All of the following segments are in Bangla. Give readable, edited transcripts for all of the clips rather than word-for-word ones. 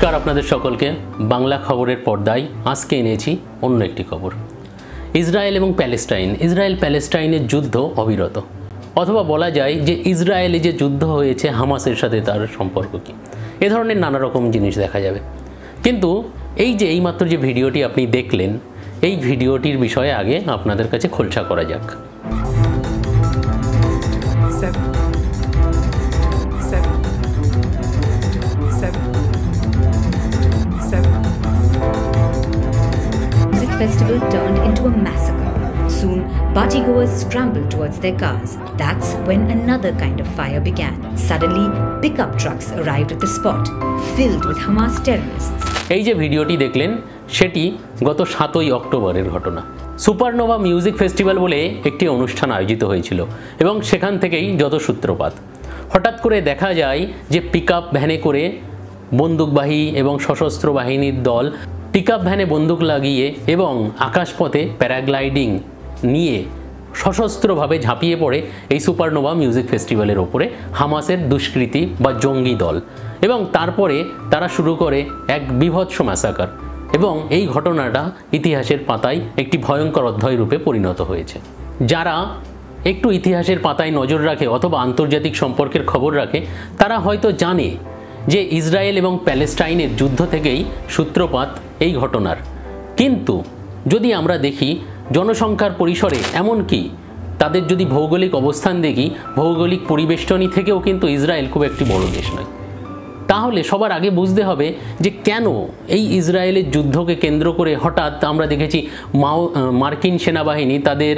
নমস্কার আপনাদের সকলকে বাংলা খবরের পর্দায় আজকে এনেছি অন্য একটি খবর। ইসরায়েল এবং প্যালেস্টাইনের যুদ্ধ অবিরত, অথবা বলা যায় যে ইসরায়েলে যে যুদ্ধ হয়েছে হামাসের সাথে তার সম্পর্ক কী, এ ধরনের নানা রকম জিনিস দেখা যাবে। কিন্তু এইমাত্র যে ভিডিওটি আপনি দেখলেন, এই ভিডিওটির বিষয়ে আগে আপনাদের কাছে খোলসা করা যাক। Festival turned into a massacre. Soon, partygoers scrambled towards their cars. That's when another kind of fire began. Suddenly, pickup trucks arrived at the spot, filled with Hamas terrorists. এই যে ভিডিওটি দেখলেন সেটি গত 7ই অক্টোবরের ঘটনা। সুপারনোভা মিউজিক ফেস্টিভ্যাল বলে একটি অনুষ্ঠান আয়োজিত হয়েছিল এবং সেখান থেকেই যত সূত্রপাত। হঠাৎ করে দেখা যায় যে পিকআপ ভ্যানে করে বন্দুকবাহী এবং সশস্ত্র বাহিনীর দল পিকআপ ভ্যানে বন্দুক লাগিয়ে এবং আকাশপথে প্যারাগ্লাইডিং নিয়ে সশস্ত্রভাবে ঝাঁপিয়ে পড়ে এই সুপারনোভা মিউজিক ফেস্টিভ্যালের ওপরে হামাসের দুষ্কৃতী বা জঙ্গি দল, এবং তারপরে তারা শুরু করে এক বীভৎস ম্যাসাকার, এবং এই ঘটনাটা ইতিহাসের পাতায় একটি ভয়ঙ্কর অধ্যায় রূপে পরিণত হয়েছে। যারা একটু ইতিহাসের পাতায় নজর রাখে অথবা আন্তর্জাতিক সম্পর্কের খবর রাখে তারা হয়তো জানে যে ইসরায়েল এবং প্যালেস্টাইনের যুদ্ধ থেকেই সূত্রপাত এই ঘটনার। কিন্তু যদি আমরা দেখি জনসংখ্যার পরিসরে, এমনকি তাদের যদি ভৌগোলিক অবস্থান দেখি, ভৌগোলিক পরিবেষ্টনী থেকেও কিন্তু ইসরায়েল খুব একটি বড় দেশ নয়। তাহলে সবার আগে বুঝতে হবে যে কেন এই ইসরায়েলের যুদ্ধকে কেন্দ্র করে হঠাৎ আমরা দেখেছি মার্কিন সেনাবাহিনী তাদের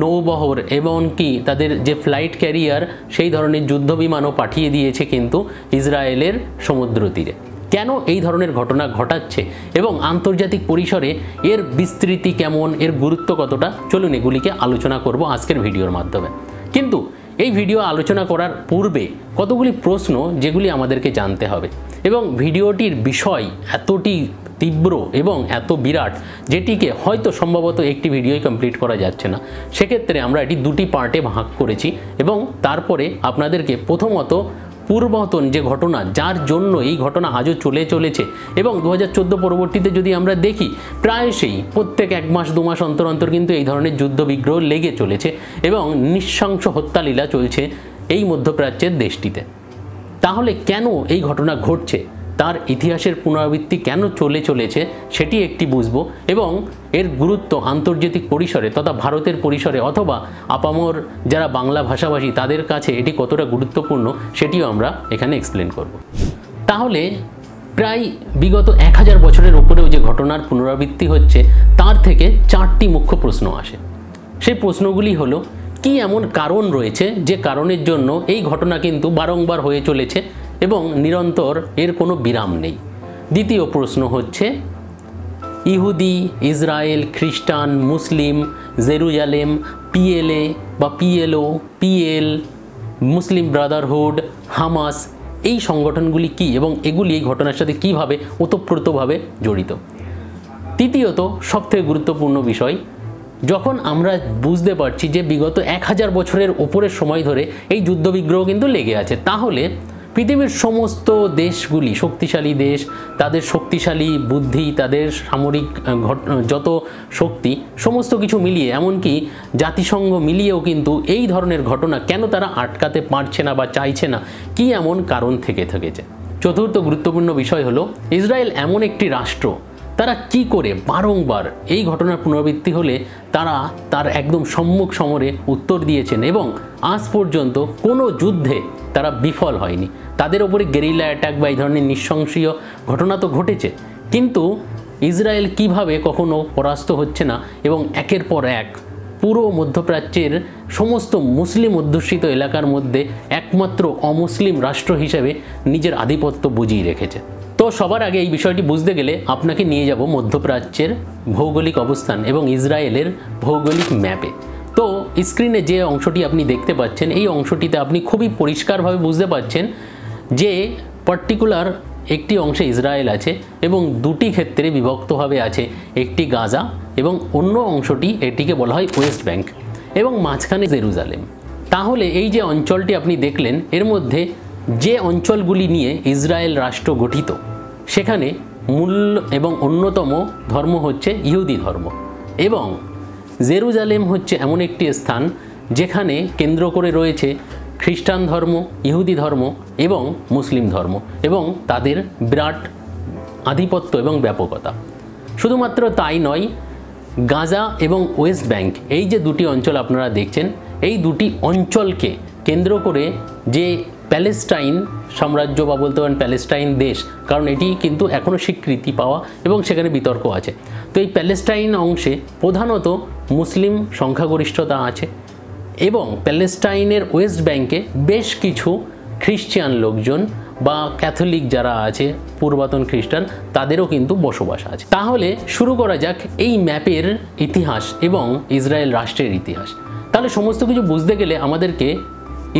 নৌবহর এবং কি তাদের যে ফ্লাইট ক্যারিয়ার সেই ধরনের যুদ্ধ বিমানও পাঠিয়ে দিয়েছে কিন্তু ইসরায়েলের সমুদ্র তীরে। কেন এই ধরনের ঘটনা ঘটাচ্ছে এবং আন্তর্জাতিক পরিসরে এর বিস্তৃতি কেমন, এর গুরুত্ব কতটা, চলুন এগুলিকে আলোচনা করব আজকের ভিডিওর মাধ্যমে। কিন্তু এই ভিডিও আলোচনা করার পূর্বে কতগুলি প্রশ্ন যেগুলি আমাদেরকে জানতে হবে, এবং ভিডিওটির বিষয় এতটি তীব্র এবং এত বিরাট যেটিকে হয়তো সম্ভবত একটি ভিডিওই কমপ্লিট করা যাচ্ছে না। সেক্ষেত্রে আমরা এটি দুটি পার্টে ভাগ করেছি এবং তারপরে আপনাদেরকে প্রথমত পূর্বতন যে ঘটনা, যার জন্য এই ঘটনা আজও চলেছে এবং 2014 পরবর্তীতে যদি আমরা দেখি প্রায়শই প্রত্যেক 1 মাস 2 মাস অন্তর অন্তর কিন্তু এই ধরনের যুদ্ধ বিগ্রহ লেগে চলেছে এবং নৃশংস হত্যালীলা চলছে এই মধ্যপ্রাচ্যের দেশটিতে। তাহলে কেন এই ঘটনা ঘটছে, তার ইতিহাসের পুনরাবৃত্তি কেন চলেছে সেটি একটি বুঝবো, এবং এর গুরুত্ব আন্তর্জাতিক পরিসরে তথা ভারতের পরিসরে অথবা আপামর যারা বাংলা ভাষাভাষী তাদের কাছে এটি কতটা গুরুত্বপূর্ণ সেটিও আমরা এখানে এক্সপ্লেন করব। তাহলে প্রায় বিগত 1000 বছরের ওপরেও যে ঘটনার পুনরাবৃত্তি হচ্ছে তার থেকে 4টি মুখ্য প্রশ্ন আসে। সেই প্রশ্নগুলি হলো, কি এমন কারণ রয়েছে যে কারণের জন্য এই ঘটনা কিন্তু বারংবার হয়ে চলেছে এবং নিরন্তর এর কোনো বিরাম নেই। দ্বিতীয় প্রশ্ন হচ্ছে, ইহুদি, ইসরায়েল, খ্রিস্টান, মুসলিম, জেরুজালেম, পিএলএ বা পিএলও, পিএল, মুসলিম ব্রাদারহুড, হামাস, এই সংগঠনগুলি কি এবং এগুলি এই ঘটনার সাথে কীভাবে ওতপ্রোতভাবে জড়িত। তৃতীয়ত সবথেকে গুরুত্বপূর্ণ বিষয়, যখন আমরা বুঝতে পারছি যে বিগত 1000 বছরের ওপরের সময় ধরে এই যুদ্ধবিগ্রহ কিন্তু লেগে আছে, তাহলে পৃথিবীর সমস্ত দেশগুলি, শক্তিশালী দেশ, তাদের শক্তিশালী বুদ্ধি, তাদের সামরিক যত শক্তি, সমস্ত কিছু মিলিয়ে এমনকি জাতিসংঘ মিলিয়েও কিন্তু এই ধরনের ঘটনা কেন তারা আটকাতে পারছে না বা চাইছে না, কি এমন কারণ থেকে থেকেছে। চতুর্থ গুরুত্বপূর্ণ বিষয় হলো, ইসরায়েল এমন একটি রাষ্ট্র, তারা কি করে বারংবার এই ঘটনার পুনরাবৃত্তি হলে তারা তার একদম সম্মুখ সমরে উত্তর দিয়েছেন এবং আজ পর্যন্ত কোনো যুদ্ধে তারা বিফল হয়নি। তাদের ওপরে গেরিলা অ্যাটাক বা এই ধরনের নৃশংসীয় ঘটনা তো ঘটেছে, কিন্তু ইসরায়েল কিভাবে কখনো পরাস্ত হচ্ছে না এবং একের পর এক পুরো মধ্যপ্রাচ্যের সমস্ত মুসলিম অধ্যুষিত এলাকার মধ্যে একমাত্র অমুসলিম রাষ্ট্র হিসেবে নিজের আধিপত্য বুঝিয়ে রেখেছে। তো সবার আগে এই বিষয়টি বুঝতে গেলে আপনাকে নিয়ে যাব মধ্যপ্রাচ্যের ভৌগোলিক অবস্থান এবং ইসরায়েলের ভৌগোলিক ম্যাপে। তো স্ক্রিনে যে অংশটি আপনি দেখতে পাচ্ছেন, এই অংশটিতে আপনি খুবই পরিষ্কারভাবে বুঝতে পাচ্ছেন যে পার্টিকুলার একটি অংশে ইসরায়েল আছে এবং দুটি ক্ষেত্রে বিভক্তভাবে আছে, একটি গাজা এবং অন্য অংশটি এটিকে বলা হয় ওয়েস্ট ব্যাংক এবং মাঝখানে জেরুজালেম। তাহলে এই যে অঞ্চলটি আপনি দেখলেন, এর মধ্যে যে অঞ্চলগুলি নিয়ে ইসরায়েল রাষ্ট্র গঠিত সেখানে মূল এবং অন্যতম ধর্ম হচ্ছে ইহুদি ধর্ম এবং জেরুজালেম হচ্ছে এমন একটি স্থান যেখানে কেন্দ্র করে রয়েছে খ্রিস্টান ধর্ম, ইহুদি ধর্ম এবং মুসলিম ধর্ম এবং তাদের বিরাট আধিপত্য এবং ব্যাপকতা। শুধুমাত্র তাই নয়, গাজা এবং ওয়েস্ট ব্যাংক এই যে দুটি অঞ্চল আপনারা দেখছেন, এই দুটি অঞ্চলকে কেন্দ্র করে যে প্যালেস্টাইন সাম্রাজ্য বা বলতে পারেন প্যালেস্টাইন দেশ, কারণ এটি কিন্তু এখনও স্বীকৃতি পাওয়া এবং সেখানে বিতর্ক আছে। তো এই প্যালেস্টাইন অংশে প্রধানত মুসলিম সংখ্যাগরিষ্ঠতা আছে এবং প্যালেস্টাইনের ওয়েস্ট ব্যাংকে বেশ কিছু খ্রিস্টান লোকজন বা ক্যাথলিক যারা আছে, পূর্বতন খ্রিস্টান, তাদেরও কিন্তু বসবাস আছে। তাহলে শুরু করা যাক এই ম্যাপের ইতিহাস এবং ইসরায়েল রাষ্ট্রের ইতিহাস। তাহলে সমস্ত কিছু বুঝতে গেলে আমাদেরকে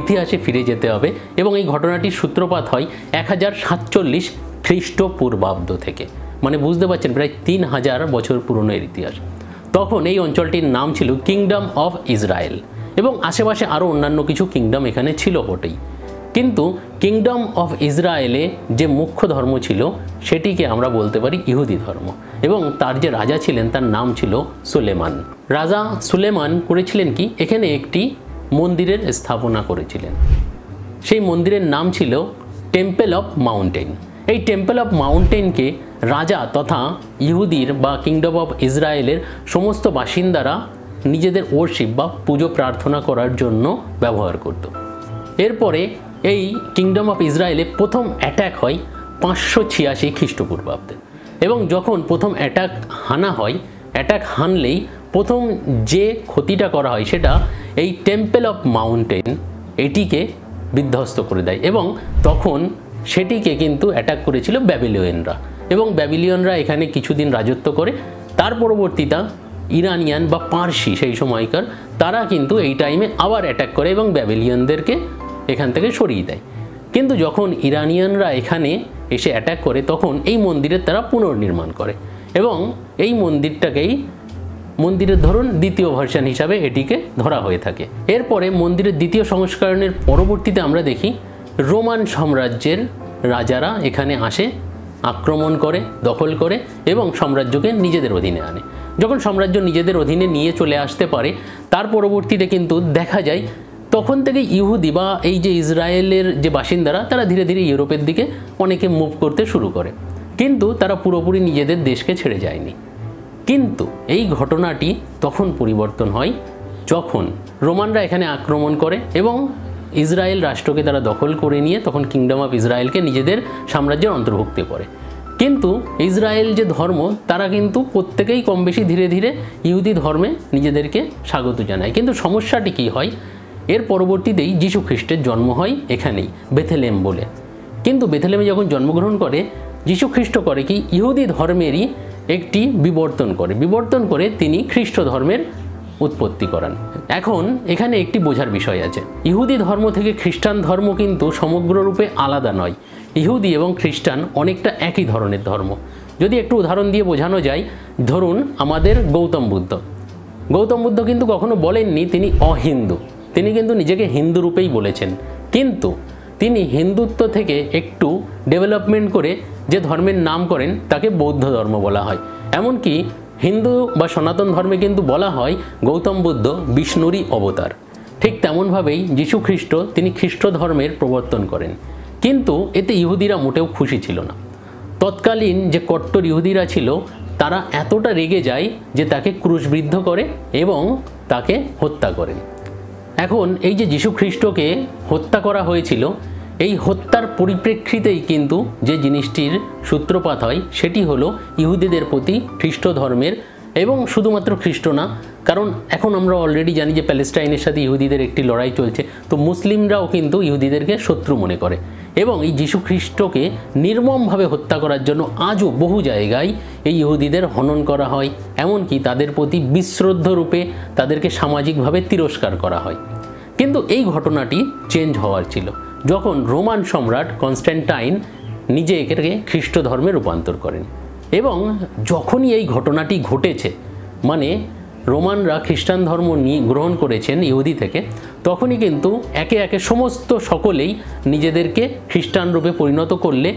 ইতিহাসে ফিরে যেতে হবে এবং এই ঘটনাটির সূত্রপাত হয় 1047 খ্রিস্টপূর্বাব্দ থেকে, মানে বুঝতে পারছেন প্রায় 3000 বছর পুরনো এর ইতিহাস। তখন এই অঞ্চলটির নাম ছিল কিংডম অফ ইসরায়েল এবং আশেপাশে আরও অন্যান্য কিছু কিংডম এখানে ছিল বটেই, কিন্তু কিংডম অফ ইসরায়েলে যে মুখ্য ধর্ম ছিল সেটিকে আমরা বলতে পারি ইহুদি ধর্ম এবং তার যে রাজা ছিলেন তার নাম ছিল সুলেমান। রাজা সুলেমান করেছিলেন কি, এখানে একটি মন্দিরের স্থাপনা করেছিলেন। সেই মন্দিরের নাম ছিল টেম্পল অফ মাউন্টেন। এই টেম্পল অফ মাউন্টেনকে রাজা তথা ইহুদির বা কিংডম অফ ইসরায়েলের সমস্ত বাসিন্দারা নিজেদের ওয়ার্শিপ বা পুজো প্রার্থনা করার জন্য ব্যবহার করত। এরপরে এই কিংডম অফ ইসরায়েলে প্রথম অ্যাটাক হয় 586 খ্রিস্টপূর্বাব্দে এবং যখন প্রথম অ্যাটাক হানা হয়, অ্যাটাক হানলেই প্রথম যে ক্ষতিটা করা হয় সেটা এই টেম্পল অফ মাউন্টেন এটিকে বিধ্বস্ত করে দেয় এবং তখন সেটিকে কিন্তু অ্যাটাক করেছিল ব্যাবিলিয়নরা এবং ব্যাবিলিয়নরা এখানে কিছুদিন রাজত্ব করে। তার পরবর্তীতে ইরানিয়ান বা পার্সি সেই সময়কার তারা কিন্তু এই টাইমে আবার অ্যাটাক করে এবং ব্যাবিলিয়নদেরকে এখান থেকে সরিয়ে দেয়। কিন্তু যখন ইরানিয়ানরা এখানে এসে অ্যাটাক করে তখন এই মন্দিরের তারা পুনর্নির্মাণ করে এবং এই মন্দিরটাকেই মন্দিরের ধরুন দ্বিতীয় ভার্সন হিসাবে এটিকে ধরা হয়ে থাকে। এরপরে মন্দিরের দ্বিতীয় সংস্করণের পরবর্তীতে আমরা দেখি রোমান সাম্রাজ্যের রাজারা এখানে আসে, আক্রমণ করে, দখল করে এবং সাম্রাজ্যকে নিজেদের অধীনে আনে। যখন সাম্রাজ্য নিজেদের অধীনে নিয়ে চলে আসতে পারে তার পরবর্তীতে কিন্তু দেখা যায় তখন থেকে ইহুদি বা এই যে ইসরায়েলের যে বাসিন্দারা তারা ধীরে ধীরে ইউরোপের দিকে অনেকে মুভ করতে শুরু করে, কিন্তু তারা পুরোপুরি নিজেদের দেশকে ছেড়ে যায়নি। কিন্তু এই ঘটনাটি তখন পরিবর্তন হয় যখন রোমানরা এখানে আক্রমণ করে এবং ইসরায়েল রাষ্ট্রকে তারা দখল করে নিয়ে তখন কিংডম অফ ইসরায়েলকে নিজেদের সাম্রাজ্যের অন্তর্ভুক্ত করে। কিন্তু ইসরায়েল যে ধর্ম তারা কিন্তু প্রত্যেকেই কম বেশি ধীরে ধীরে ইহুদি ধর্মে নিজেদেরকে স্বাগত জানায়। কিন্তু সমস্যাটি কী হয়, এর পরবর্তীতেই যীশু খ্রিস্টের জন্ম হয় এখানেই বেথলেহেম বলে। কিন্তু বেথলেহেমে যখন জন্মগ্রহণ করে যীশু খ্রিস্ট করে কি ইহুদি ধর্মেরই একটি বিবর্তন করে তিনি খ্রিস্ট ধর্মের উৎপত্তি করান। এখন এখানে একটি বোঝার বিষয় আছে, ইহুদি ধর্ম থেকে খ্রিস্টান ধর্ম কিন্তু সমগ্ররূপে আলাদা নয়। ইহুদি এবং খ্রিস্টান অনেকটা একই ধরনের ধর্ম। যদি একটু উদাহরণ দিয়ে বোঝানো যায়, ধরুন আমাদের গৌতম বুদ্ধ কিন্তু কখনো বলেননি তিনি অহিন্দু, তিনি কিন্তু নিজেকে হিন্দু রূপেই বলেছেন, কিন্তু তিনি হিন্দুত্ব থেকে একটু ডেভেলপমেন্ট করে যে ধর্মের নাম করেন তাকে বৌদ্ধ ধর্ম বলা হয়। এমনকি হিন্দু বা সনাতন ধর্মে কিন্তু বলা হয় গৌতম বুদ্ধ বিষ্ণুরই অবতার। ঠিক তেমনভাবেই যীশু খ্রিস্ট তিনি খ্রিস্ট ধর্মের প্রবর্তন করেন, কিন্তু এতে ইহুদিরা মোটেও খুশি ছিল না। তৎকালীন যে কট্টর ইহুদিরা ছিল তারা এতটা রেগে যায় যে তাকে ক্রুশবিদ্ধ করে এবং তাকে হত্যা করেন। এখন এই যে যীশু খ্রিস্টকে হত্যা করা হয়েছিল, এই হত্যার পরিপ্রেক্ষিতেই কিন্তু যে জিনিসটির সূত্রপাত হয় সেটি হলো ইহুদিদের প্রতি খ্রিস্ট ধর্মের, এবং শুধুমাত্র খ্রিস্ট না, কারণ এখন আমরা অলরেডি জানি যে প্যালেস্টাইনের সাথে ইহুদিদের একটি লড়াই চলছে, তো মুসলিমরাও কিন্তু ইহুদিদেরকে শত্রু মনে করে এবং এই যীশু খ্রিস্টকে নির্মমভাবে হত্যা করার জন্য আজও বহু জায়গায় এই ইহুদিদের হনন করা হয়, এমনকি তাদের প্রতি বিশ্রদ্ধ রূপে তাদেরকে সামাজিকভাবে তিরস্কার করা হয়। কিন্তু এই ঘটনাটি চেঞ্জ হওয়ার ছিল যখন রোমান সম্রাট কনস্ট্যান্টাইন নিজেকে খ্রিস্ট ধর্মে রূপান্তর করেন, এবং যখনই এই ঘটনাটি ঘটেছে, মানে রোমানরা খ্রিস্টান ধর্ম গ্রহণ করেছেন ইহুদি থেকে, তখনই কিন্তু একে একে সকলেই নিজেদেরকে খ্রিস্টান রূপে পরিণত করলে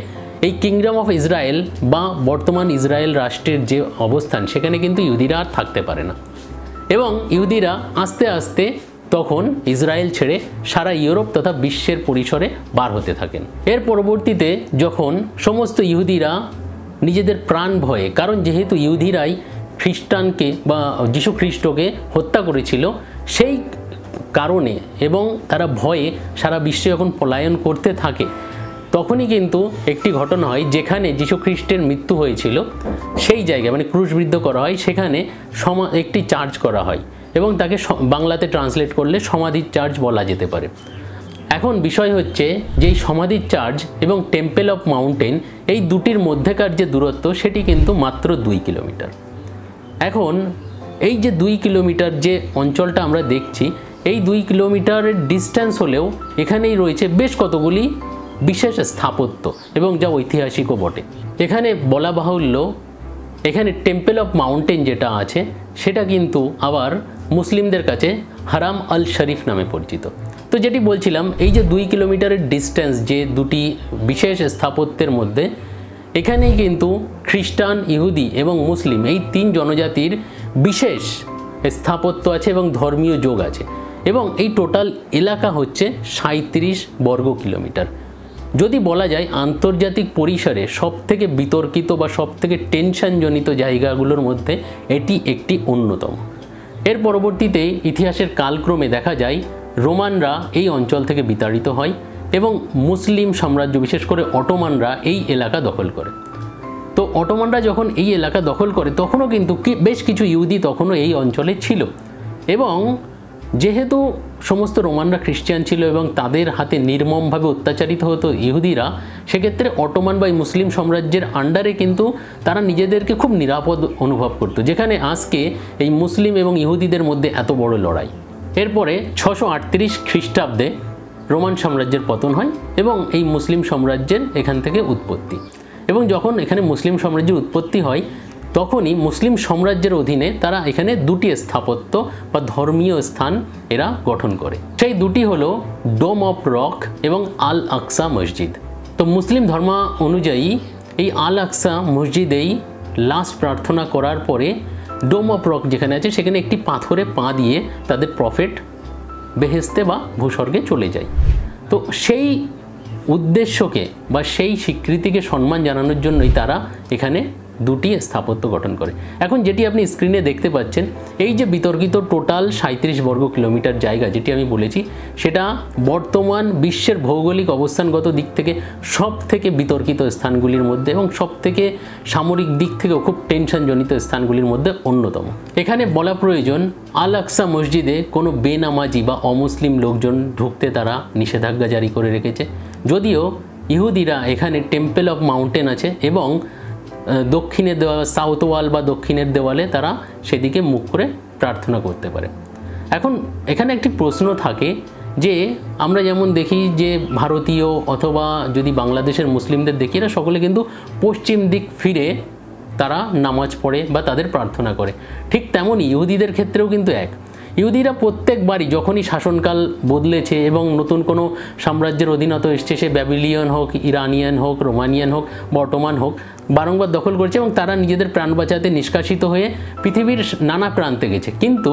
এই কিংডম অফ ইসরায়েল বা বর্তমান ইসরায়েল রাষ্ট্রের যে অবস্থান সেখানে কিন্তু ইহুদিরা আর থাকতে পারে না এবং ইহুদিরা আস্তে আস্তে তখন ইসরায়েল ছেড়ে সারা ইউরোপ তথা বিশ্বের পরিসরে বার হতে থাকেন। এর পরবর্তীতে যখন সমস্ত ইহুদিরা নিজেদের প্রাণ ভয়ে, কারণ যেহেতু ইহুদিরাই খ্রিস্টানকে বা যীশু খ্রিস্টকে হত্যা করেছিল সেই কারণে এবং তারা ভয়ে সারা বিশ্বে যখন পলায়ন করতে থাকে তখনই কিন্তু একটি ঘটনা হয় যেখানে যীশু খ্রিস্টের মৃত্যু হয়েছিল সেই জায়গায় মানে ক্রুশবিদ্ধ করা হয়, সেখানে একটি চার্চ করা হয় এবং তাকে বাংলাতে ট্রান্সলেট করলে সমাধির চার্চ বলা যেতে পারে। এখন বিষয় হচ্ছে যে এই সমাধির চার্চ এবং টেম্পল অফ মাউন্টেন এই দুটির মধ্যেকার যে দূরত্ব সেটি কিন্তু মাত্র 2 কিলোমিটার। এখন এই যে 2 কিলোমিটার যে অঞ্চলটা আমরা দেখছি এই 2 কিলোমিটারের ডিস্টেন্স হলেও এখানেই রয়েছে বেশ কতগুলি বিশেষ স্থাপত্য এবং যা ঐতিহাসিকও বটে। এখানে বলা বাহুল্য এখানে টেম্পল অফ মাউন্টেন যেটা আছে সেটা কিন্তু আবার মুসলিমদের কাছে হারাম আল শরীফ নামে পরিচিত। তো যেটি বলছিলাম এই যে 2 কিলোমিটারের ডিস্টেন্স যে দুটি বিশেষ স্থাপত্যের মধ্যে এখানেই কিন্তু খ্রিস্টান, ইহুদি এবং মুসলিম এই 3 জনজাতির বিশেষ স্থাপত্য আছে এবং ধর্মীয় যোগ আছে এবং এই টোটাল এলাকা হচ্ছে 37 বর্গ কিলোমিটার। যদি বলা যায় আন্তর্জাতিক পরিসরে সবথেকে বিতর্কিত বা সবথেকে টেনশনজনিত জায়গাগুলোর মধ্যে এটি একটি অন্যতম। এর পরবর্তীতে ইতিহাসের কালক্রমে দেখা যায় রোমানরা এই অঞ্চল থেকে বিতাড়িত হয় এবং মুসলিম সাম্রাজ্য বিশেষ করে অটোমানরা এই এলাকা দখল করে। তো অটোমানরা যখন এই এলাকা দখল করে তখনও কিন্তু বেশ কিছু ইহুদি তখনও এই অঞ্চলে ছিল এবং যেহেতু সমস্ত রোমানরা খ্রিস্টান ছিল এবং তাদের হাতে নির্মমভাবে অত্যাচারিত হতো ইহুদিরা, সেক্ষেত্রে অটোমান বা মুসলিম সাম্রাজ্যের আন্ডারে কিন্তু তারা নিজেদেরকে খুব নিরাপদ অনুভব করত, যেখানে আজকে এই মুসলিম এবং ইহুদিদের মধ্যে এত বড় লড়াই। এরপরে 638 খ্রিস্টাব্দে রোমান সাম্রাজ্যের পতন হয় এবং এই মুসলিম সাম্রাজ্যের এখান থেকে উৎপত্তি। এবং যখন এখানে মুসলিম সাম্রাজ্যের উৎপত্তি হয় তখনই মুসলিম সাম্রাজ্যের অধীনে তারা এখানে দুটি স্থাপত্য বা ধর্মীয় স্থান এরা গঠন করে। সেই দুটি হলো ডোম অফ রক এবং আল আকসা মসজিদ। তো মুসলিম ধর্ম অনুযায়ী এই আল আকসা মসজিদেই লাস্ট প্রার্থনা করার পরে ডোম অফ রক যেখানে আছে সেখানে একটি পাথরে পা দিয়ে তাদের প্রফেট বেহেশতে বা ভূস্বর্গে চলে যায়। তো সেই উদ্দেশ্যকে বা সেই স্বীকৃতিকে সম্মান জানানোর জন্যই তারা এখানে দুটি স্থাপত্য গঠন করে। এখন যেটি আপনি স্ক্রিনে দেখতে পাচ্ছেন এই যে বিতর্কিত টোটাল 37 বর্গ কিলোমিটার জায়গা যেটি আমি বলেছি সেটা বর্তমান বিশ্বের ভৌগোলিক অবস্থানগত দিক থেকে সব থেকে বিতর্কিত স্থানগুলির মধ্যে এবং সব থেকে সামরিক দিক থেকেও খুব টেনশনজনিত স্থানগুলির মধ্যে অন্যতম। এখানে বলা প্রয়োজন আল আকসা মসজিদে কোনো বেনামাজি বা অমুসলিম লোকজন ঢুকতে তারা নিষেধাজ্ঞা জারি করে রেখেছে, যদিও ইহুদিরা এখানে টেম্পল অফ মাউন্টেন আছে এবং দক্ষিণের দেওয়াল সাউথ ওয়াল বা দক্ষিণের দেওয়ালে তারা সেদিকে মুখ করে প্রার্থনা করতে পারে। এখন এখানে একটি প্রশ্ন থাকে যে আমরা যেমন দেখি যে ভারতীয় অথবা যদি বাংলাদেশের মুসলিমদের দেখি এরা সকলে কিন্তু পশ্চিম দিক ফিরে তারা নামাজ পড়ে বা তাদের প্রার্থনা করে, ঠিক তেমনই ইহুদিদের ক্ষেত্রেও কিন্তু এক। ইহুদিরা প্রত্যেকবারই যখনই শাসনকাল বদলেছে এবং নতুন কোনো সাম্রাজ্যের অধীনত এসছে, সে ব্যাবিলিয়ন হোক, ইরানিয়ান হোক, রোমানিয়ান হোক, বর্তমান হোক, বারংবার দখল করেছে এবং তারা নিজেদের প্রাণ বাঁচাতে নিষ্কাশিত হয়ে পৃথিবীর নানা প্রান্তে গেছে, কিন্তু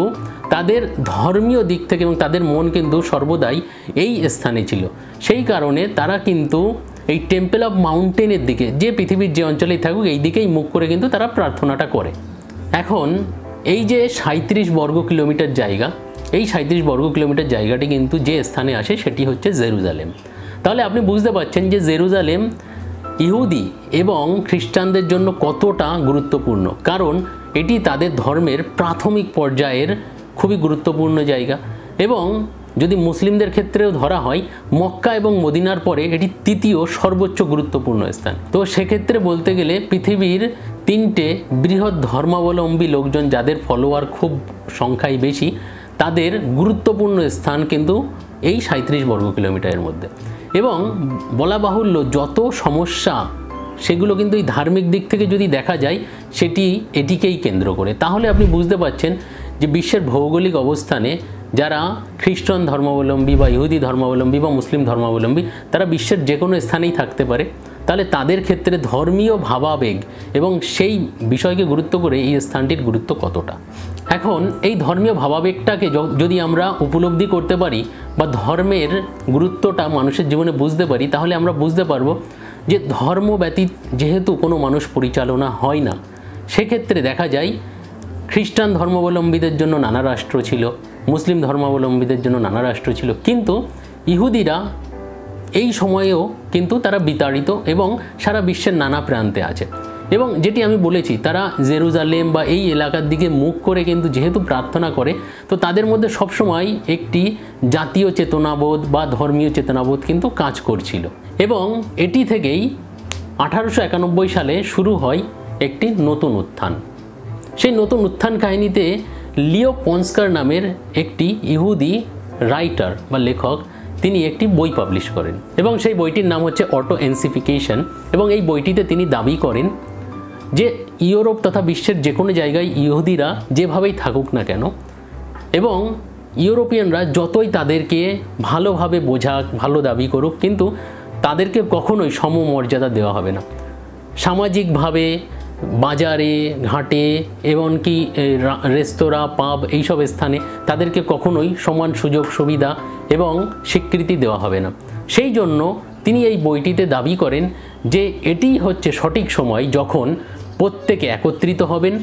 তাদের ধর্মীয় দিক থেকে এবং তাদের মন কিন্তু সর্বদাই এই স্থানে ছিল। সেই কারণে তারা কিন্তু এই টেম্পল অফ মাউন্টেনের দিকে, যে পৃথিবীর যে অঞ্চলেই থাকুক এই দিকেই মুখ করে কিন্তু তারা প্রার্থনাটা করে। এখন এই যে 37 বর্গ কিলোমিটার জায়গা, এই 37 বর্গ কিলোমিটার জায়গাটি কিন্তু যে স্থানে আসে সেটি হচ্ছে জেরুজালেম। তাহলে আপনি বুঝতে পারছেন যে জেরুজালেম ইহুদি এবং খ্রিস্টানদের জন্য কতটা গুরুত্বপূর্ণ, কারণ এটি তাদের ধর্মের প্রাথমিক পর্যায়ের খুবই গুরুত্বপূর্ণ জায়গা এবং যদি মুসলিমদের ক্ষেত্রেও ধরা হয় মক্কা এবং মদিনার পরে এটি তৃতীয় সর্বোচ্চ গুরুত্বপূর্ণ স্থান। তো সেক্ষেত্রে বলতে গেলে পৃথিবীর 3টে বৃহৎ ধর্মাবলম্বী লোকজন যাদের ফলোয়ার খুব সংখ্যায় বেশি, তাদের গুরুত্বপূর্ণ স্থান কিন্তু এই 37 বর্গ কিলোমিটারের মধ্যে। এবং বলা বাহুল্য যত সমস্যা সেগুলো কিন্তু এই ধার্মিক দিক থেকে যদি দেখা যায় সেটি এটিকেই কেন্দ্র করে। তাহলে আপনি বুঝতে পারছেন যে বিশ্বের ভৌগোলিক অবস্থানে যারা খ্রিস্টান ধর্মাবলম্বী বা ইহুদি ধর্মাবলম্বী বা মুসলিম ধর্মাবলম্বী তারা বিশ্বের যে কোনো স্থানেই থাকতে পারে, তাহলে তাদের ক্ষেত্রে ধর্মীয় ভাবাবেগ এবং সেই বিষয়কে গুরুত্ব করে এই স্থানটির গুরুত্ব কতটা। এখন এই ধর্মীয় ভাবাবেগটাকে যদি আমরা উপলব্ধি করতে পারি বা ধর্মের গুরুত্বটা মানুষের জীবনে বুঝতে পারি, তাহলে আমরা বুঝতে পারবো যে ধর্ম ব্যতীত যেহেতু কোনো মানুষ পরিচালনা হয় না, সেক্ষেত্রে দেখা যায় খ্রিস্টান ধর্মাবলম্বীদের জন্য নানা রাষ্ট্র ছিল, মুসলিম ধর্মাবলম্বীদের জন্য নানা রাষ্ট্র ছিল, কিন্তু ইহুদিরা এই সময়েও কিন্তু তারা বিতাড়িত এবং সারা বিশ্বের নানা প্রান্তে আছে। এবং যেটি আমি বলেছি, তারা জেরুজালেম বা এই এলাকার দিকে মুখ করে কিন্তু যেহেতু প্রার্থনা করে, তো তাদের মধ্যে সবসময় একটি জাতীয় চেতনাবোধ বা ধর্মীয় চেতনাবোধ কিন্তু কাজ করছিল। এবং এটি থেকেই 1891 সালে শুরু হয় একটি নতুন উত্থান। সেই নতুন উত্থান কাহিনীতে লিও পন্সকার নামের একটি ইহুদি রাইটার বা লেখক তিনি একটি বই পাবলিশ করেন এবং সেই বইটির নাম হচ্ছে অটো এনসিফিকেশন। এবং এই বইটিতে তিনি দাবি করেন যে ইউরোপ তথা বিশ্বের যে কোনো জায়গায় ইহুদিরা যেভাবেই থাকুক না কেন এবং ইউরোপিয়ানরা যতই তাদেরকে ভালোভাবে বোঝাক, ভালো দাবি করুক, কিন্তু তাদেরকে কখনোই সমমর্যাদা দেওয়া হবে না। সামাজিকভাবে বাজারে ঘাটে এমনকি রেস্তোরাঁ, পাব এইসব স্থানে তাদেরকে কখনোই সমান সুযোগ সুবিধা এবং স্বীকৃতি দেওয়া হবে না। সেই জন্য তিনি এই বইটিতে দাবি করেন যে এটি হচ্ছে সঠিক সময় যখন প্রত্যেকে একত্রিত হবেন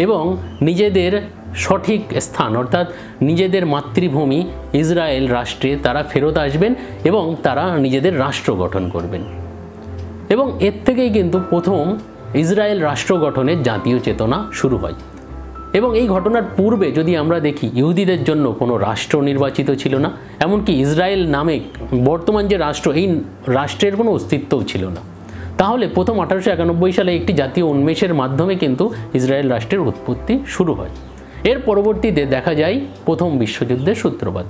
এবং নিজেদের সঠিক স্থান অর্থাৎ নিজেদের মাতৃভূমি ইসরায়েল রাষ্ট্রে তারা ফেরত আসবেন এবং তারা নিজেদের রাষ্ট্র গঠন করবেন। এবং এর থেকেই কিন্তু প্রথম ইসরায়েল রাষ্ট্র গঠনের জাতীয় চেতনা শুরু হয়। এবং এই ঘটনার পূর্বে যদি আমরা দেখি, ইহুদিদের জন্য কোনো রাষ্ট্র নির্বাচিত ছিল না, এমনকি ইসরায়েল নামে বর্তমান যে রাষ্ট্র, এই রাষ্ট্রের কোনো অস্তিত্বও ছিল না। তাহলে প্রথম 1891 সালে একটি জাতীয় উন্মেষের মাধ্যমে কিন্তু ইসরায়েল রাষ্ট্রের উৎপত্তি শুরু হয়। এর পরবর্তীতে দেখা যায় প্রথম বিশ্বযুদ্ধের সূত্রপাত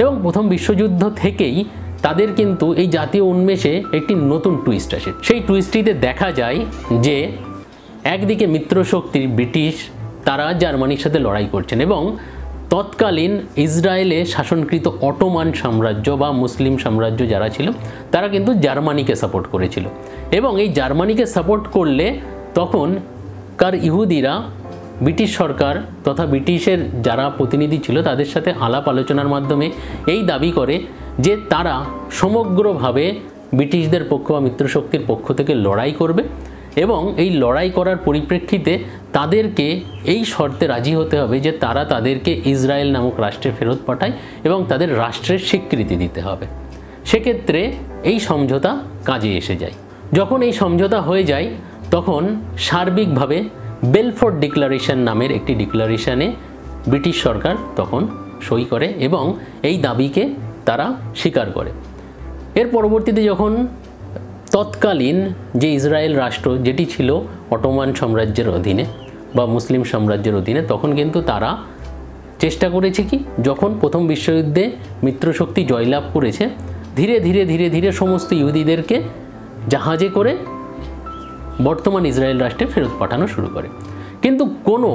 এবং প্রথম বিশ্বযুদ্ধ থেকেই তাদের কিন্তু এই জাতীয় উন্মেষে একটি নতুন টুইস্ট আসে। সেই টুইস্টটিতে দেখা যায় যে একদিকে মিত্রশক্তির ব্রিটিশ তারা জার্মানির সাথে লড়াই করছেন এবং তৎকালীন ইসরায়েলে শাসনকৃত অটোমান সাম্রাজ্য বা মুসলিম সাম্রাজ্য যারা ছিল তারা কিন্তু জার্মানিকে সাপোর্ট করেছিল। এবং এই জার্মানিকে সাপোর্ট করলে তখনকার ইহুদিরা ব্রিটিশ সরকার তথা ব্রিটিশের যারা প্রতিনিধি ছিল তাদের সাথে আলাপ আলোচনার মাধ্যমে এই দাবি করে যে তারা সমগ্রভাবে ব্রিটিশদের পক্ষ বা মিত্রশক্তির পক্ষ থেকে লড়াই করবে এবং এই লড়াই করার পরিপ্রেক্ষিতে তাদেরকে এই শর্তে রাজি হতে হবে যে তারা তাদেরকে ইসরায়েল নামক রাষ্ট্রে ফেরত পাঠায় এবং তাদের রাষ্ট্রের স্বীকৃতি দিতে হবে। সেক্ষেত্রে এই সমঝোতা কাজে এসে যায়। যখন এই সমঝোতা হয়ে যায় তখন সার্বিকভাবে বেলফোর্ট ডিক্লারেশন নামের একটি ডিক্লারেশনে ব্রিটিশ সরকার তখন সই করে এবং এই দাবিকে তারা স্বীকার করে। এর পরবর্তীতে যখন তৎকালীন যে ইসরায়েল রাষ্ট্র যেটি ছিল অটোমান সাম্রাজ্যের অধীনে বা মুসলিম সাম্রাজ্যের অধীনে, তখন কিন্তু তারা চেষ্টা করেছে কি, যখন প্রথম বিশ্বযুদ্ধে মিত্রশক্তি জয়লাভ করেছে, ধীরে ধীরে ধীরে ধীরে সমস্ত ইহুদিদেরকে জাহাজে করে বর্তমান ইসরায়েল রাষ্ট্রে ফেরত পাঠানো শুরু করে। কিন্তু কোনো